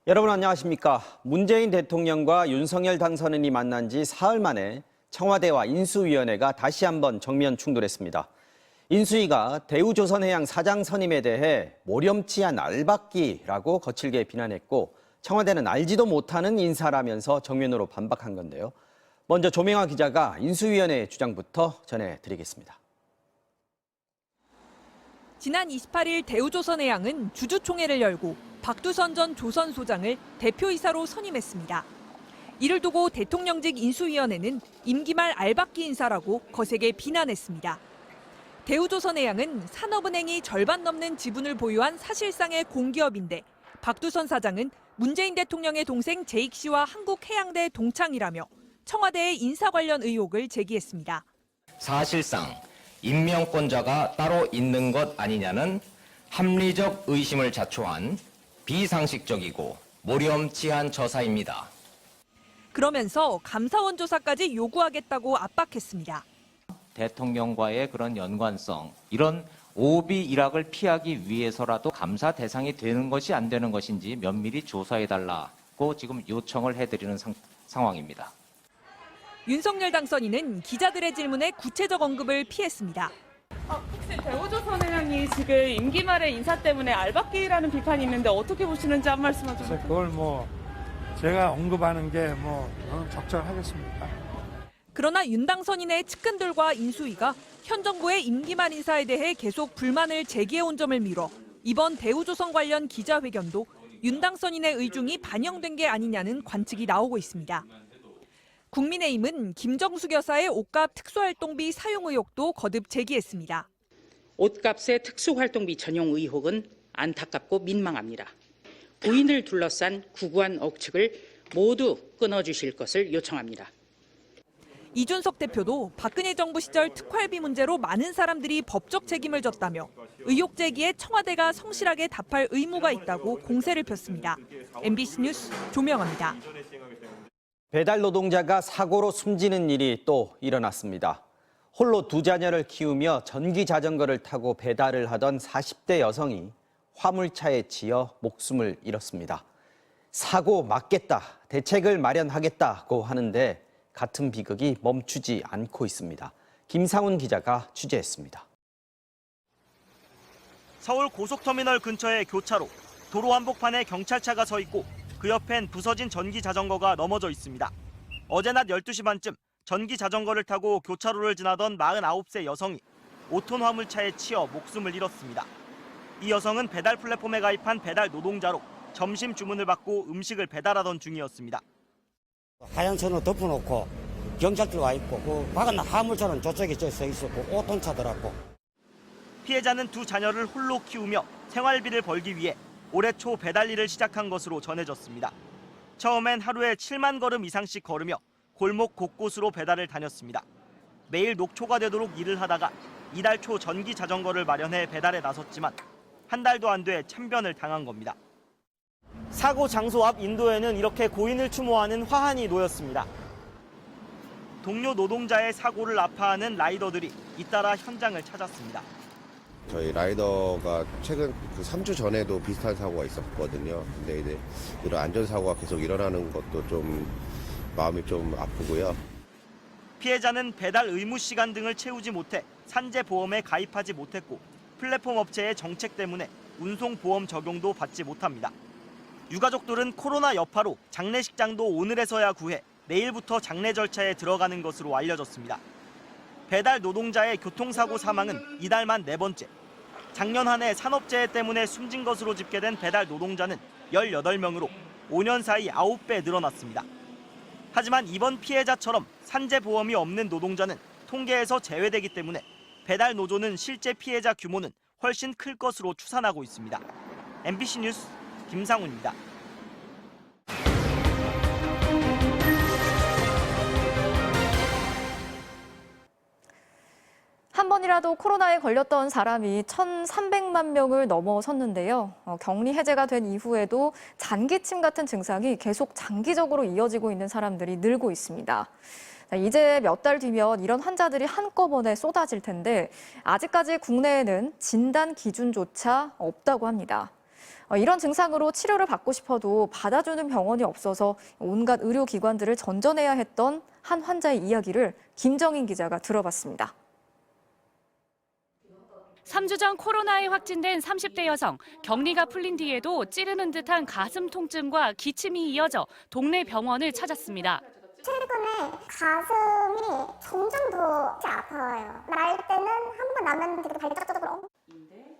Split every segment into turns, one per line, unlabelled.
여러분 안녕하십니까? 문재인 대통령과 윤석열 당선인이 만난 지 사흘 만에 청와대와 인수위원회가 다시 한번 정면 충돌했습니다. 인수위가 대우조선해양 사장 선임에 대해 모렴치한 알박기라고 거칠게 비난했고, 청와대는 알지도 못하는 인사라면서 정면으로 반박한 건데요. 먼저 조명아 기자가 인수위원회의 주장부터 전해드리겠습니다.
지난 28일 대우조선해양은 주주총회를 열고 박두선 전 조선소장을 대표이사로 선임했습니다. 이를 두고 대통령직 인수위원회는 임기 말 알박기 인사라고 거세게 비난했습니다. 대우조선해양은 산업은행이 절반 넘는 지분을 보유한 사실상의 공기업인데, 박두선 사장은 문재인 대통령의 동생 제익 씨와 한국해양대 동창이라며 청와대의 인사 관련 의혹을 제기했습니다.
사실상 임명권자가 따로 있는 것 아니냐는 합리적 의심을 자초한 비상식적이고 모렴치한 처사입니다.
그러면서 감사원 조사까지 요구하겠다고 압박했습니다.
대통령과의 그런 연관성, 이런 오비 일학을 피하기 위해서라도 감사 대상이 되는 것이 안 되는 것인지 면밀히 조사해달라고 지금 요청을 해드리는 상황입니다.
윤석열 당선인은 기자들의 질문에 구체적 언급을 피했습니다.
혹시 대우조선해양이 지금 임기 말의 인사 때문에 알박기라는 비판이 있는데 어떻게 보시는지 한 말씀만 좀.
그걸 제가 언급하는 게 적절하겠습니까?
그러나 윤 당선인의 측근들과 인수위가 현 정부의 임기 말 인사에 대해 계속 불만을 제기해온 점을 미뤄 이번 대우조선 관련 기자회견도 윤 당선인의 의중이 반영된 게 아니냐는 관측이 나오고 있습니다. 국민의힘은 김정숙 여사의 옷값 특수활동비 사용 의혹도 거듭 제기했습니다.
옷값의 특수활동비 전용 의혹은 안타깝고 민망합니다. 부인을 둘러싼 구구한 억측을 모두 끊어주실 것을 요청합니다.
이준석 대표도 박근혜 정부 시절 특활비 문제로 많은 사람들이 법적 책임을 졌다며 의혹 제기에 청와대가 성실하게 답할 의무가 있다고 공세를 폈습니다. MBC 뉴스 조명아입니다.
배달 노동자가 사고로 숨지는 일이 또 일어났습니다. 홀로 두 자녀를 키우며 전기 자전거를 타고 배달을 하던 40대 여성이 화물차에 치여 목숨을 잃었습니다. 사고 막겠다, 대책을 마련하겠다고 하는데 같은 비극이 멈추지 않고 있습니다. 김상훈 기자가 취재했습니다.
서울 고속터미널 근처의 교차로, 도로 한복판에 경찰차가 서 있고 그 옆엔 부서진 전기 자전거가 넘어져 있습니다. 어제 낮 12시 반쯤 전기 자전거를 타고 교차로를 지나던 49세 여성이 5톤 화물차에 치여 목숨을 잃었습니다. 이 여성은 배달 플랫폼에 가입한 배달 노동자로 점심 주문을 받고 음식을 배달하던 중이었습니다.
하얀 선을 덮어놓고 경찰들 와 있고 그 박은 화물차는 저쪽에 서 있었고 5톤 차더라고.
피해자는 두 자녀를 홀로 키우며 생활비를 벌기 위해 올해 초 배달 일을 시작한 것으로 전해졌습니다. 처음엔 하루에 7만 걸음 이상씩 걸으며 골목 곳곳으로 배달을 다녔습니다. 매일 녹초가 되도록 일을 하다가 이달 초 전기 자전거를 마련해 배달에 나섰지만 한 달도 안 돼 참변을 당한 겁니다. 사고 장소 앞 인도에는 이렇게 고인을 추모하는 화환이 놓였습니다. 동료 노동자의 사고를 아파하는 라이더들이 잇따라 현장을 찾았습니다.
저희 라이더가 최근 3주 전에도 비슷한 사고가 있었거든요. 근데 이제 이런 안전사고가 계속 일어나는 것도 좀 마음이 좀 아프고요.
피해자는 배달 의무 시간 등을 채우지 못해 산재보험에 가입하지 못했고 플랫폼 업체의 정책 때문에 운송보험 적용도 받지 못합니다. 유가족들은 코로나 여파로 장례식장도 오늘에서야 구해 내일부터 장례 절차에 들어가는 것으로 알려졌습니다. 배달 노동자의 교통사고 사망은 이달만 4번째. 작년 한 해 산업재해 때문에 숨진 것으로 집계된 배달 노동자는 18명으로 5년 사이 9배 늘어났습니다. 하지만 이번 피해자처럼 산재보험이 없는 노동자는 통계에서 제외되기 때문에 배달 노조는 실제 피해자 규모는 훨씬 클 것으로 추산하고 있습니다. MBC 뉴스 김상훈입니다.
한 번이라도 코로나에 걸렸던 사람이 1,300만 명을 넘어섰는데요. 격리 해제가 된 이후에도 잔기침 같은 증상이 계속 장기적으로 이어지고 있는 사람들이 늘고 있습니다. 이제 몇 달 뒤면 이런 환자들이 한꺼번에 쏟아질 텐데 아직까지 국내에는 진단 기준조차 없다고 합니다. 이런 증상으로 치료를 받고 싶어도 받아주는 병원이 없어서 온갖 의료기관들을 전전해야 했던 한 환자의 이야기를 김정인 기자가 들어봤습니다.
3주 전 코로나에 확진된 30대 여성. 격리가 풀린 뒤에도 찌르는 듯한 가슴 통증과 기침이 이어져 동네 병원을 찾았습니다.
최근에 가슴이 점점 더 아파요. 날 때는 한 번 나면 되게 발작적으로.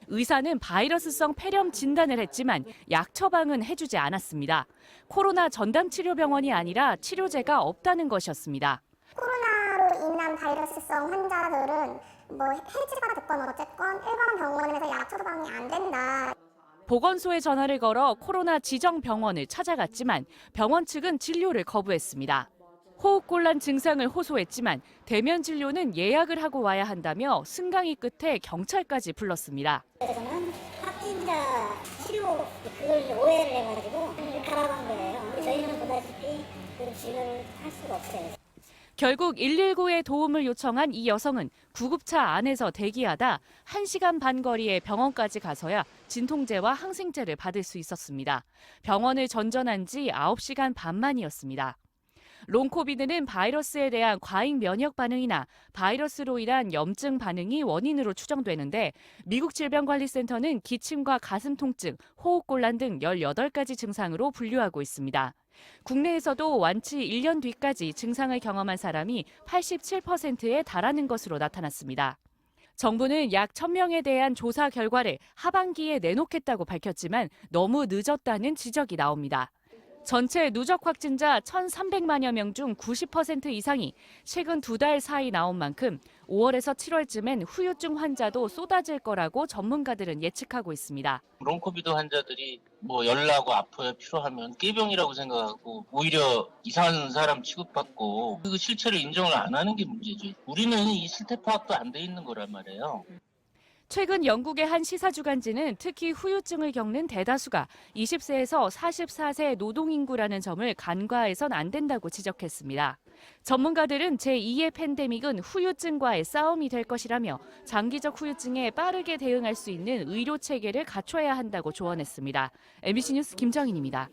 의사는 바이러스성 폐렴 진단을 했지만 약 처방은 해주지 않았습니다. 코로나 전담 치료병원이 아니라 치료제가 없다는 것이었습니다.
코로나로 인한 바이러스성 환자들은 해지가 됐건 어쨌건 일반 병원에서 약 처방이 안 된다.
보건소에 전화를 걸어 코로나 지정 병원을 찾아갔지만 병원 측은 진료를 거부했습니다. 호흡곤란 증상을 호소했지만 대면 진료는 예약을 하고 와야 한다며 승강이 끝에 경찰까지 불렀습니다.
저는 확진자 치료 그걸 오해를 해가지고 가라간 거예요. 저희는 보다시피 그 진료를 할 수가 없어요.
결국 119에 도움을 요청한 이 여성은 구급차 안에서 대기하다 1시간 반 거리의 병원까지 가서야 진통제와 항생제를 받을 수 있었습니다. 병원을 전전한 지 9시간 반 만이었습니다. 롱코비드는 바이러스에 대한 과잉 면역 반응이나 바이러스로 인한 염증 반응이 원인으로 추정되는데 미국 질병관리센터는 기침과 가슴 통증, 호흡곤란 등 18가지 증상으로 분류하고 있습니다. 국내에서도 완치 1년 뒤까지 증상을 경험한 사람이 87%에 달하는 것으로 나타났습니다. 정부는 약 1,000명에 대한 조사 결과를 하반기에 내놓겠다고 밝혔지만 너무 늦었다는 지적이 나옵니다. 전체 누적 확진자 1,300만여 명 중 90% 이상이 최근 2달 사이 나온 만큼 5월에서 7월쯤엔 후유증 환자도 쏟아질 거라고 전문가들은 예측하고 있습니다.
롱코비드 환자들이 열나고 아파요, 피로하면 깨병이라고 생각하고 오히려 이상한 사람 취급받고 그 실체를 인정을 안 하는 게 문제죠. 우리는 이 실태 파악도 안 돼 있는 거란 말이에요.
최근 영국의 한 시사주간지는 특히 후유증을 겪는 대다수가 20세에서 44세 노동인구라는 점을 간과해선 안 된다고 지적했습니다. 전문가들은 제2의 팬데믹은 후유증과의 싸움이 될 것이라며 장기적 후유증에 빠르게 대응할 수 있는 의료 체계를 갖춰야 한다고 조언했습니다. MBC 뉴스 김정인입니다.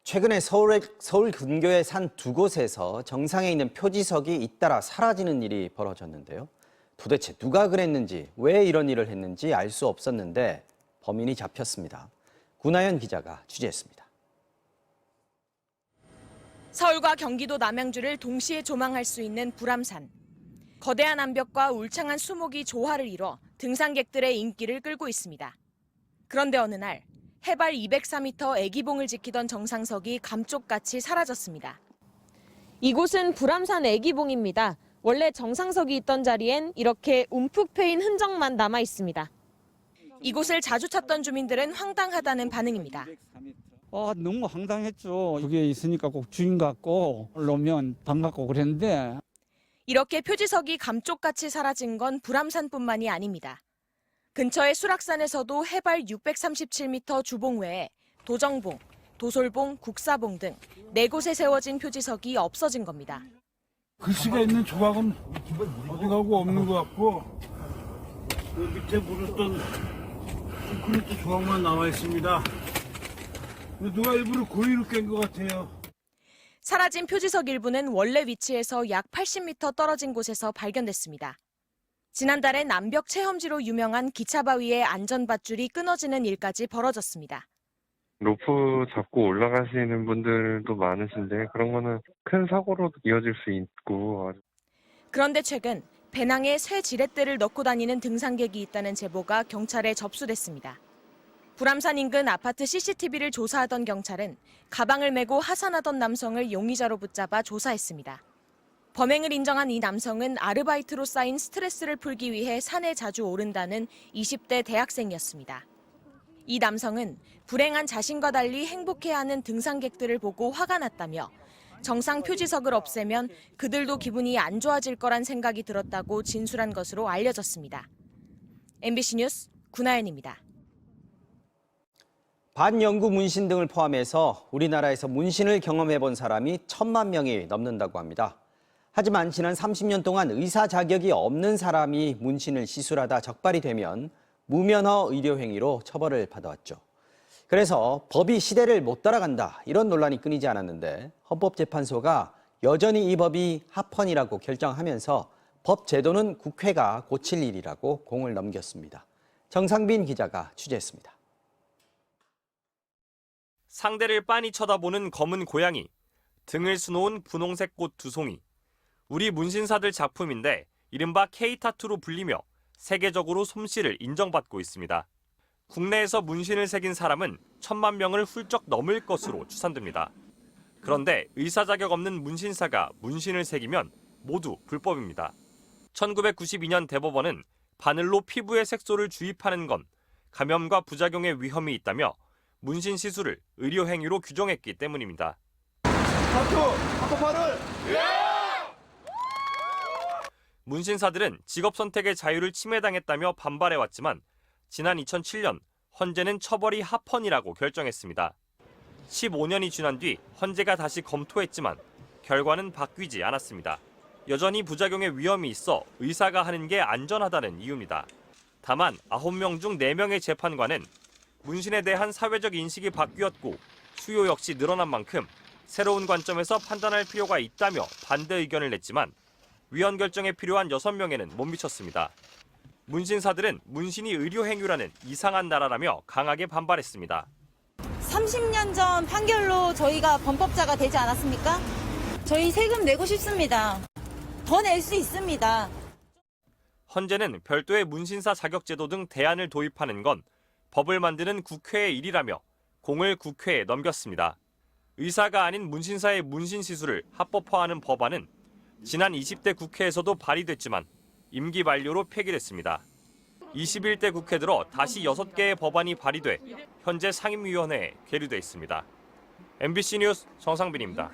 최근에 서울 근교의 산 2곳에서 정상에 있는 표지석이 잇따라 사라지는 일이 벌어졌는데요. 도대체 누가 그랬는지, 왜 이런 일을 했는지 알 수 없었는데 범인이 잡혔습니다. 구나연 기자가 취재했습니다.
서울과 경기도 남양주를 동시에 조망할 수 있는 불암산. 거대한 암벽과 울창한 수목이 조화를 이뤄 등산객들의 인기를 끌고 있습니다. 그런데 어느 날 해발 204m 애기봉을 지키던 정상석이 감쪽같이 사라졌습니다. 이곳은 불암산 애기봉입니다. 원래 정상석이 있던 자리엔 이렇게 움푹 패인 흔적만 남아 있습니다. 이곳을 자주 찾던 주민들은 황당하다는 반응입니다.
너무 황당했죠. 여기에 있으니까 꼭 주인 같고 올라오면 반갑고 그랬는데.
이렇게 표지석이 감쪽같이 사라진 건 불암산뿐만이 아닙니다. 근처의 수락산에서도 해발 637m 주봉 외에 도정봉, 도솔봉, 국사봉 등 4곳에 세워진 표지석이 없어진 겁니다.
글씨가 있는 조각은 어디 가고 없는 것 같고 그 밑에 묻었던 콘크리트 조각만 나와 있습니다. 누가 일부러 고의로 깬 것 같아요.
사라진 표지석 일부는 원래 위치에서 약 80m 떨어진 곳에서 발견됐습니다. 지난달엔 암벽 체험지로 유명한 기차바위의 안전밧줄이 끊어지는 일까지 벌어졌습니다.
로프 잡고 올라가시는 분들도 많으신데 그런 거는 큰 사고로 이어질 수 있고.
그런데 최근 배낭에 새 지렛대를 넣고 다니는 등산객이 있다는 제보가 경찰에 접수됐습니다. 불암산 인근 아파트 CCTV를 조사하던 경찰은 가방을 메고 하산하던 남성을 용의자로 붙잡아 조사했습니다. 범행을 인정한 이 남성은 아르바이트로 쌓인 스트레스를 풀기 위해 산에 자주 오른다는 20대 대학생이었습니다. 이 남성은 불행한 자신과 달리 행복해하는 등산객들을 보고 화가 났다며 정상 표지석을 없애면 그들도 기분이 안 좋아질 거란 생각이 들었다고 진술한 것으로 알려졌습니다. MBC 뉴스 구나연입니다.
반영구 문신 등을 포함해서 우리나라에서 문신을 경험해본 사람이 1,000만 명이 넘는다고 합니다. 하지만 지난 30년 동안 의사 자격이 없는 사람이 문신을 시술하다 적발이 되면 무면허 의료행위로 처벌을 받아왔죠. 그래서 법이 시대를 못 따라간다 이런 논란이 끊이지 않았는데 헌법재판소가 여전히 이 법이 합헌이라고 결정하면서 법 제도는 국회가 고칠 일이라고 공을 넘겼습니다. 정상빈 기자가 취재했습니다.
상대를 빤히 쳐다보는 검은 고양이, 등을 수놓은 분홍색 꽃 두 송이. 우리 문신사들 작품인데 이른바 K타투로 불리며 세계적으로 솜씨를 인정받고 있습니다. 국내에서 문신을 새긴 사람은 1,000만 명을 훌쩍 넘을 것으로 추산됩니다. 그런데 의사 자격 없는 문신사가 문신을 새기면 모두 불법입니다. 1992년 대법원은 바늘로 피부에 색소를 주입하는 건 감염과 부작용의 위험이 있다며 문신 시술을 의료 행위로 규정했기 때문입니다. 문신사들은 직업 선택의 자유를 침해당했다며 반발해왔지만 지난 2007년 헌재는 처벌이 합헌이라고 결정했습니다. 15년이 지난 뒤 헌재가 다시 검토했지만 결과는 바뀌지 않았습니다. 여전히 부작용의 위험이 있어 의사가 하는 게 안전하다는 이유입니다. 다만 9명 중 4명의 재판관은 문신에 대한 사회적 인식이 바뀌었고 수요 역시 늘어난 만큼 새로운 관점에서 판단할 필요가 있다며 반대 의견을 냈지만 위헌 결정에 필요한 6명에는 못 미쳤습니다. 문신사들은 문신이 의료 행위라는 이상한 나라라며 강하게 반발했습니다.
30년 전 판결로 저희가 범법자가 되지 않았습니까? 저희 세금 내고 싶습니다. 더 낼 수 있습니다.
헌재는 별도의 문신사 자격제도 등 대안을 도입하는 건 법을 만드는 국회의 일이라며 공을 국회에 넘겼습니다. 의사가 아닌 문신사의 문신 시술을 합법화하는 법안은 지난 20대 국회에서도 발의됐지만 임기 만료로 폐기됐습니다. 21대 국회 들어 다시 6개의 법안이 발의돼 현재 상임위원회에 계류돼 있습니다. MBC 뉴스 정상빈입니다.